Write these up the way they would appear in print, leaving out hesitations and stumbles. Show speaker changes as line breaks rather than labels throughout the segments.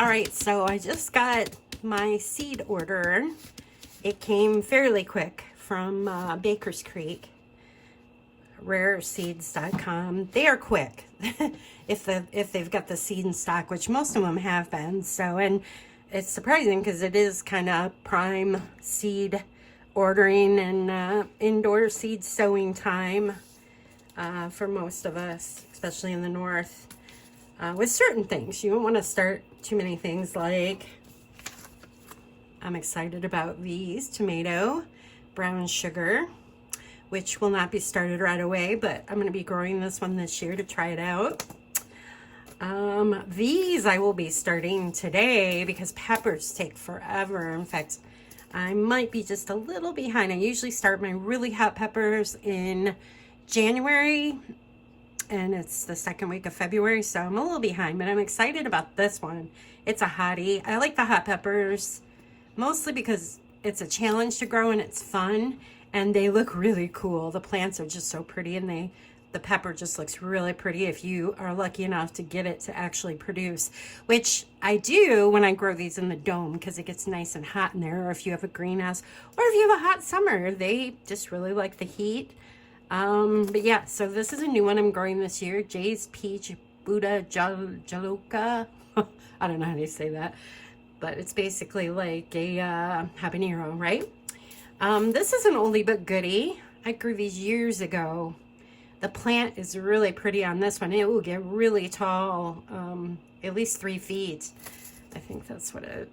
All right, so I just got my seed order. It came fairly quick from Baker's Creek, rareseeds.com. They are quick if they've got the seed in stock, which most of them have been. So, and it's surprising because it is kind of prime seed ordering and indoor seed sowing time for most of us, especially in the north. With certain things, you don't want to start too many things. Like, I'm excited about these tomato brown sugar, which will not be started right away, but I'm going to be growing this one this year to try it out. These I will be starting today because peppers take forever. In fact, I might be just a little behind. I usually start my really hot peppers in January, and it's the second week of February, so I'm a little behind, but I'm excited about this one. It's a hottie. I like the hot peppers mostly because it's a challenge to grow and it's fun, and they look really cool. The plants are just so pretty, and the pepper just looks really pretty if you are lucky enough to get it to actually produce, which I do when I grow these in the dome because it gets nice and hot in there, or if you have a greenhouse, or if you have a hot summer. They just really like the heat. But yeah, so this is a new one I'm growing this year. Jay's Peach Buddha Jaloka. I don't know how to say that, but it's basically like a habanero, right? This is an oldie but goodie. I grew these years ago. The plant is really pretty on this one. It will get really tall, at least 3 feet. I think that's what it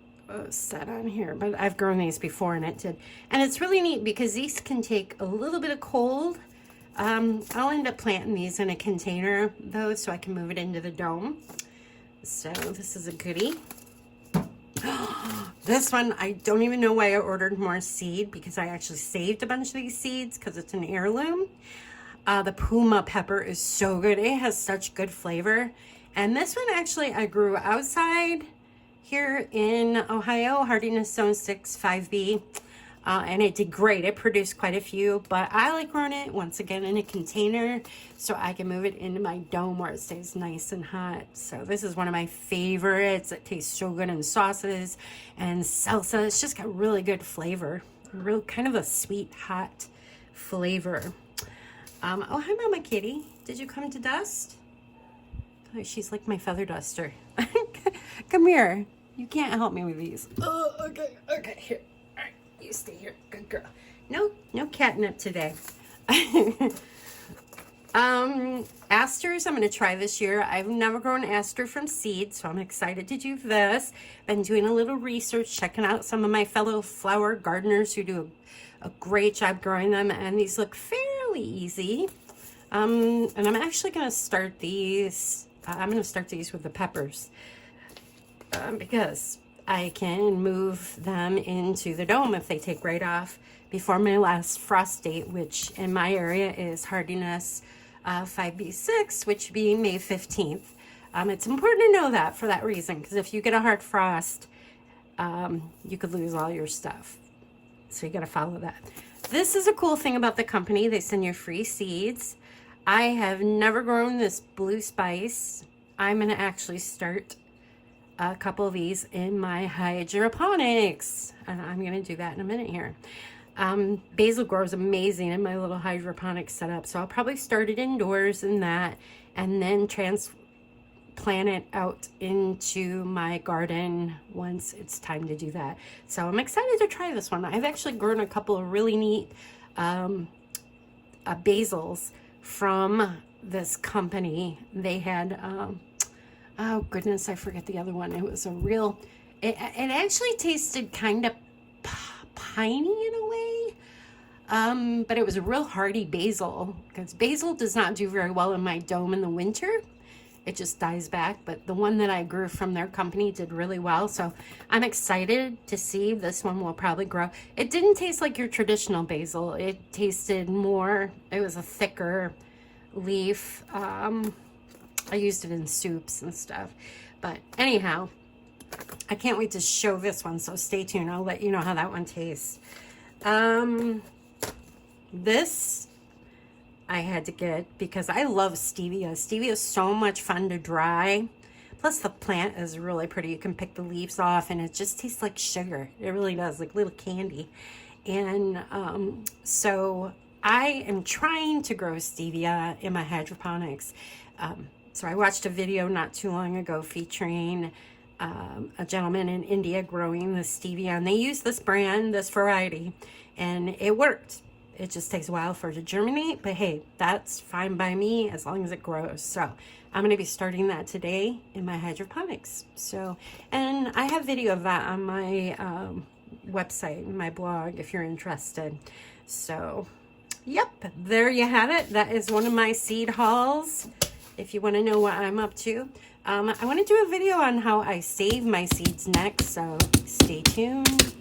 said on here, but I've grown these before and it did. And it's really neat because these can take a little bit of cold. I'll end up planting these in a container though, so I can move it into the dome. So this is a goodie. This one, I don't even know why I ordered more seed, because I actually saved a bunch of these seeds because it's an heirloom. The Puma pepper is so good. It has such good flavor. And this one actually I grew outside here in Ohio, hardiness zone 6 5B. And it did great. It produced quite a few, but I like growing it once again in a container so I can move it into my dome where it stays nice and hot. So this is one of my favorites. It tastes so good in sauces and salsa. It's just got really good flavor, real kind of a sweet, hot flavor. Oh, hi, Mama Kitty. Did you come to dust? Oh, she's like my feather duster. Come here. You can't help me with these. Oh, okay, here. You stay here, good girl. No catnip today. Asters, I'm going to try this year. I've never grown aster from seed, so I'm excited to do this. Been doing a little research, checking out some of my fellow flower gardeners who do a great job growing them, and these look fairly easy. And I'm actually going to start these. I'm going to start these with the peppers because I can move them into the dome if they take right off before my last frost date, which in my area is hardiness 5B6, which would be May 15th. It's important to know that for that reason, because if you get a hard frost, you could lose all your stuff. So you got to follow that. This is a cool thing about the company. They send you free seeds. I have never grown this blue spice. I'm going to actually start a couple of these in my hydroponics, and I'm going to do that in a minute here. Basil grows amazing in my little hydroponic setup, so I'll probably start it indoors in that, and then transplant it out into my garden once it's time to do that. So I'm excited to try this one. I've actually grown a couple of really neat basils from this company. They had oh goodness, I forget the other one. It was a real, it actually tasted kind of piney in a way, but it was a real hardy basil, because basil does not do very well in my dome in the winter. It just dies back, but the one that I grew from their company did really well. So I'm excited to see. This one will probably grow. It didn't taste like your traditional basil. It tasted more, it was a thicker leaf. I used it in soups and stuff. But anyhow, I can't wait to show this one, so stay tuned. I'll let you know how that one tastes. This I had to get because I love stevia. Stevia is so much fun to dry, Plus the plant is really pretty. You can pick the leaves off and it just tastes like sugar. It really does, like little candy. And so I am trying to grow stevia in my hydroponics. So I watched a video not too long ago featuring a gentleman in India growing the stevia, and they use this brand, this variety, and it worked. It just takes a while for it to germinate, but hey, that's fine by me as long as it grows. So I'm going to be starting that today in my hydroponics. So, and I have video of that on my website, my blog, if you're interested. So, yep, there you have it. That is one of my seed hauls. If you want to know what I'm up to. I want to do a video on how I save my seeds next, so stay tuned.